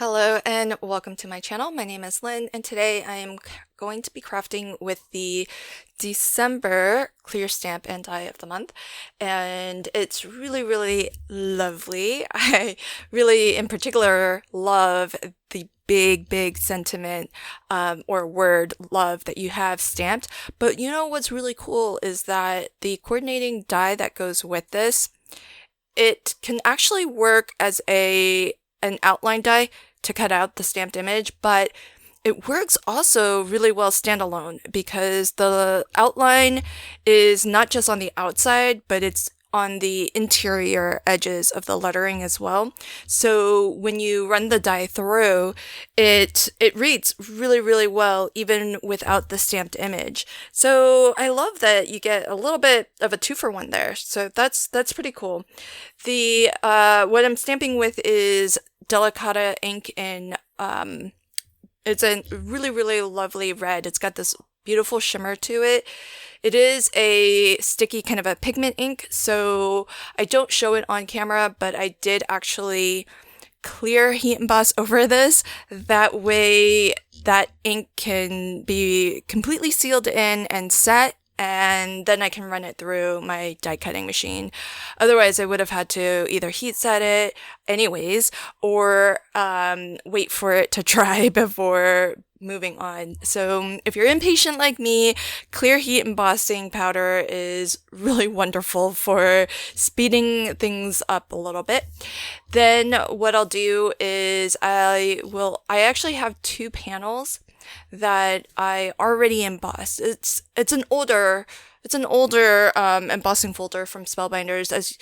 Hello and welcome to my channel. My name is Lynn and today I am going to be crafting with the December clear stamp and die of the month, and it's really lovely. I really in particular love the big sentiment or word love that you have stamped, but you know what's really cool is that the coordinating die that goes with this, it can actually work as an outline die to cut out the stamped image, but it works also really well standalone because the outline is not just on the outside, but it's on the interior edges of the lettering as well. So when you run the die through, it reads really well even without the stamped image. So I love that you get a little bit of a 2-for-1 there. So that's pretty cool. The what I'm stamping with is Delicata ink in it's a really lovely red. It's got this beautiful shimmer to it. It is a sticky kind of a pigment ink, so I don't show it on camera, but I did actually clear heat emboss over this. That way that ink can be completely sealed in and set, and then I can run it through my die cutting machine. Otherwise, I would have had to either heat set it anyways, or wait for it to dry before moving on. So if you're impatient like me, clear heat embossing powder is really wonderful for speeding things up a little bit. Then what I'll do is I actually have 2 panels that I already embossed. It's an older embossing folder from Spellbinders, as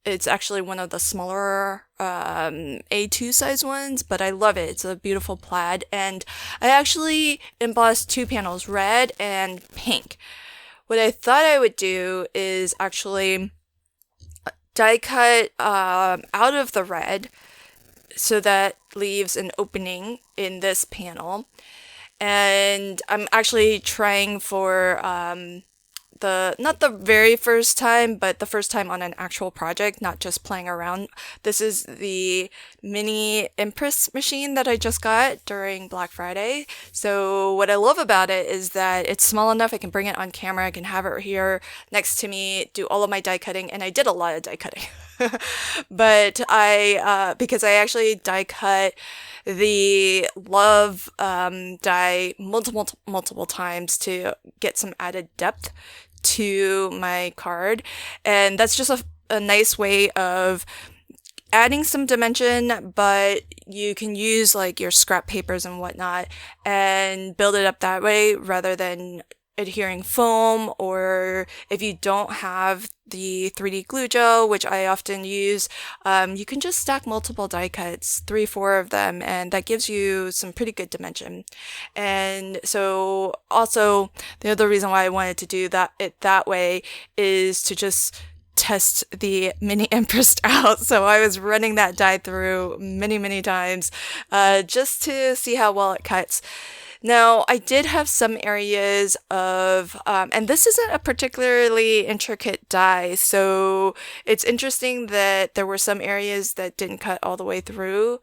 it's actually one of the smaller A2 size ones, but I love it. It's a beautiful plaid, and I actually embossed 2 panels, red and pink. What I thought I would do is actually die cut out of the red, so that leaves an opening in this panel. And I'm actually trying for not the very first time, but the first time on an actual project, not just playing around. This is the mini Empress machine that I just got during Black Friday. So what I love about it is that it's small enough I can bring it on camera, I can have it here next to me, do all of my die cutting, and I did a lot of die cutting. But because I actually die cut the love die multiple times to get some added depth to my card, and that's just a nice way of adding some dimension, but you can use like your scrap papers and whatnot and build it up that way rather than adhering foam, or if you don't have the 3D glue gel, which I often use, you can just stack multiple die cuts, 3-4 of them, and that gives you some pretty good dimension. And so also the other reason why I wanted to do that way is to just test the mini Empress out. So I was running that die through many times just to see how well it cuts. Now, I did have some areas of, and this isn't a particularly intricate die, so it's interesting that there were some areas that didn't cut all the way through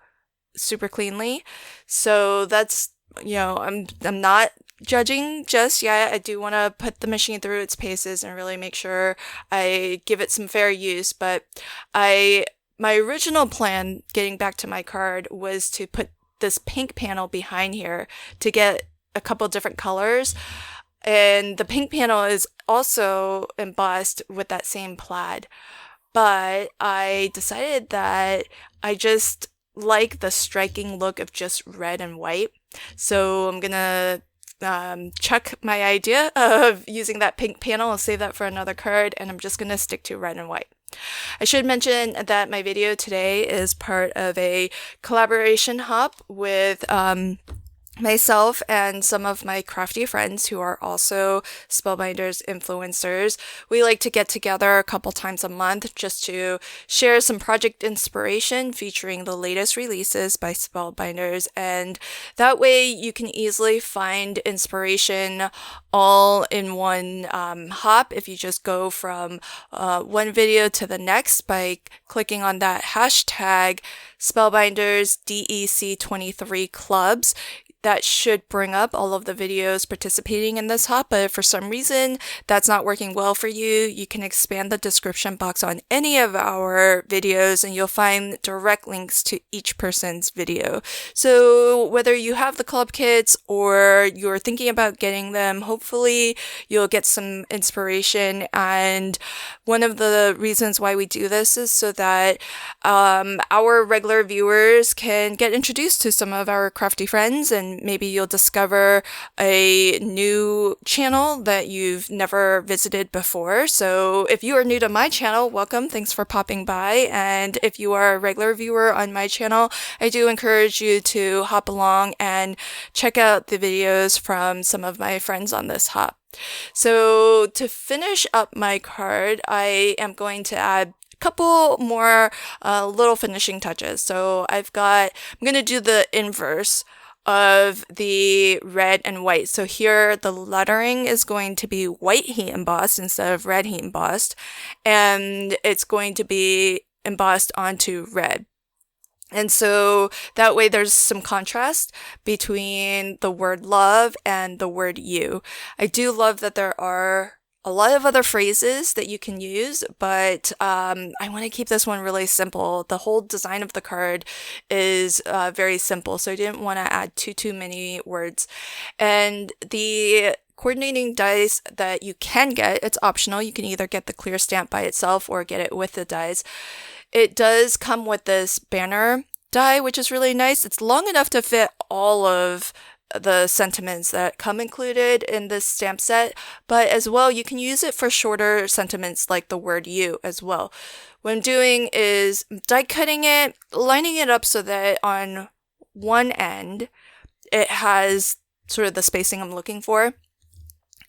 super cleanly. So that's, I'm not judging just yet. I do want to put the machine through its paces and really make sure I give it some fair use, but my original plan, getting back to my card, was to put this pink panel behind here to get a couple different colors, and the pink panel is also embossed with that same plaid, but I decided that I just like the striking look of just red and white, so I'm gonna chuck my idea of using that pink panel and save that for another card, and I'm just gonna stick to red and white. I should mention that my video today is part of a collaboration hop with myself and some of my crafty friends who are also Spellbinders influencers, we like to get together a couple times a month just to share some project inspiration featuring the latest releases by Spellbinders. And that way you can easily find inspiration all in one hop if you just go from one video to the next by clicking on that hashtag Spellbinders DEC23 clubs. That should bring up all of the videos participating in this hop, but if for some reason that's not working well for you, you can expand the description box on any of our videos and you'll find direct links to each person's video. So whether you have the club kits or you're thinking about getting them, hopefully you'll get some inspiration. And one of the reasons why we do this is so that our regular viewers can get introduced to some of our crafty friends, and maybe you'll discover a new channel that you've never visited before. So if you are new to my channel, welcome. Thanks for popping by. And if you are a regular viewer on my channel, I do encourage you to hop along and check out the videos from some of my friends on this hop. So to finish up my card, I am going to add couple more little finishing touches. So I'm going to do the inverse of the red and white. So here the lettering is going to be white heat embossed instead of red heat embossed, and it's going to be embossed onto red. And so that way there's some contrast between the word love and the word you. I do love that there are a lot of other phrases that you can use, but I want to keep this one really simple. The whole design of the card is very simple, so I didn't want to add too many words. And the coordinating dies that you can get, it's optional. You can either get the clear stamp by itself or get it with the dies. It does come with this banner die, which is really nice. It's long enough to fit all of the sentiments that come included in this stamp set, but as well you can use it for shorter sentiments like the word you as well. What I'm doing is die cutting it, lining it up so that on one end it has sort of the spacing I'm looking for.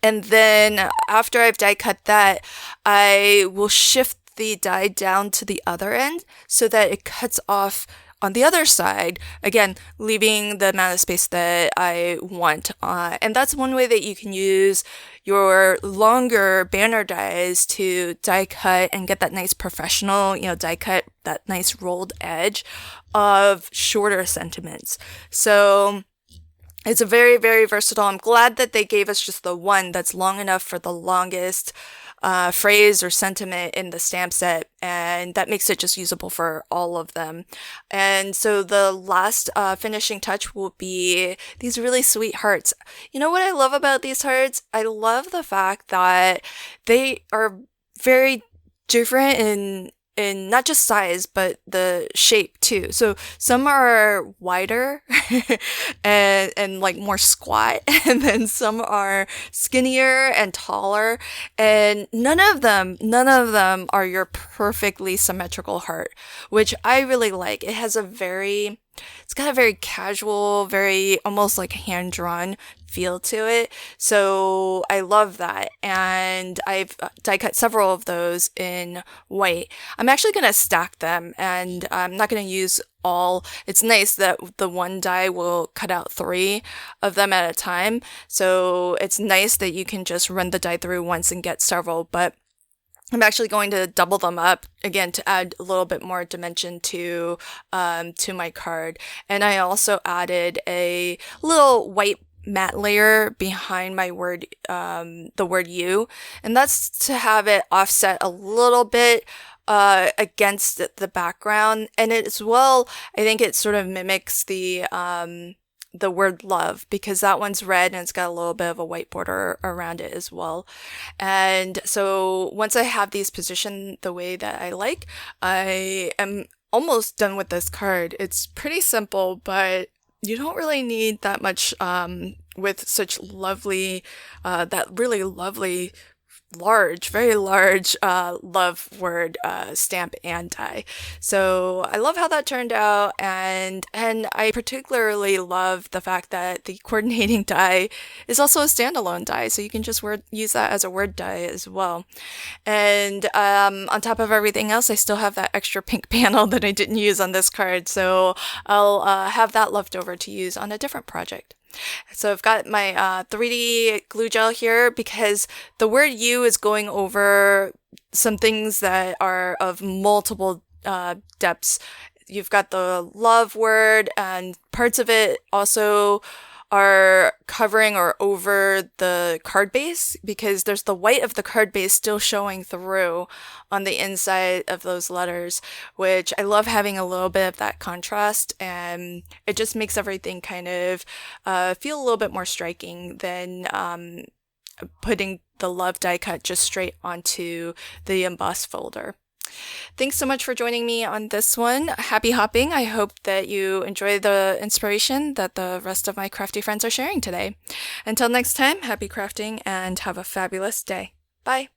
And then after I've die cut that, I will shift the die down to the other end so that it cuts off on the other side, again, leaving the amount of space that I want. And that's one way that you can use your longer banner dies to die cut and get that nice professional, die cut, that nice rolled edge of shorter sentiments. So it's a very, very versatile. I'm glad that they gave us just the one that's long enough for the longest phrase or sentiment in the stamp set, and that makes it just usable for all of them. And so the last finishing touch will be these really sweet hearts. You know what I love about these hearts? I love the fact that they are very different in not just size, but the shape too. So some are wider and like more squat, and then some are skinnier and taller, and none of them are your perfectly symmetrical heart, which I really like. It's got a very casual, very almost like hand-drawn feel to it. So I love that. And I've die cut several of those in white. I'm actually going to stack them, and I'm not going to use all. It's nice that the one die will cut out 3 of them at a time. So it's nice that you can just run the die through once and get several, but I'm actually going to double them up again to add a little bit more dimension to my card. And I also added a little white matte layer behind my word, the word you, and that's to have it offset a little bit against the background. And it as well, I think it sort of mimics the word love, because that one's red and it's got a little bit of a white border around it as well. And so once I have these positioned the way that I like, I am almost done with this card. It's pretty simple, but you don't really need that much with such lovely, that really lovely very large love word stamp and die. So I love how that turned out, and I particularly love the fact that the coordinating die is also a standalone die, so you can just use that as a word die as well. And on top of everything else, I still have that extra pink panel that I didn't use on this card, so I'll have that left over to use on a different project. So I've got my 3D glue gel here because the word you is going over some things that are of multiple depths. You've got the love word, and parts of it also are covering or over the card base because there's the white of the card base still showing through on the inside of those letters, which I love having a little bit of that contrast, and it just makes everything kind of feel a little bit more striking than putting the love die cut just straight onto the emboss folder. Thanks so much for joining me on this one. Happy hopping. I hope that you enjoy the inspiration that the rest of my crafty friends are sharing today. Until next time, happy crafting and have a fabulous day. Bye.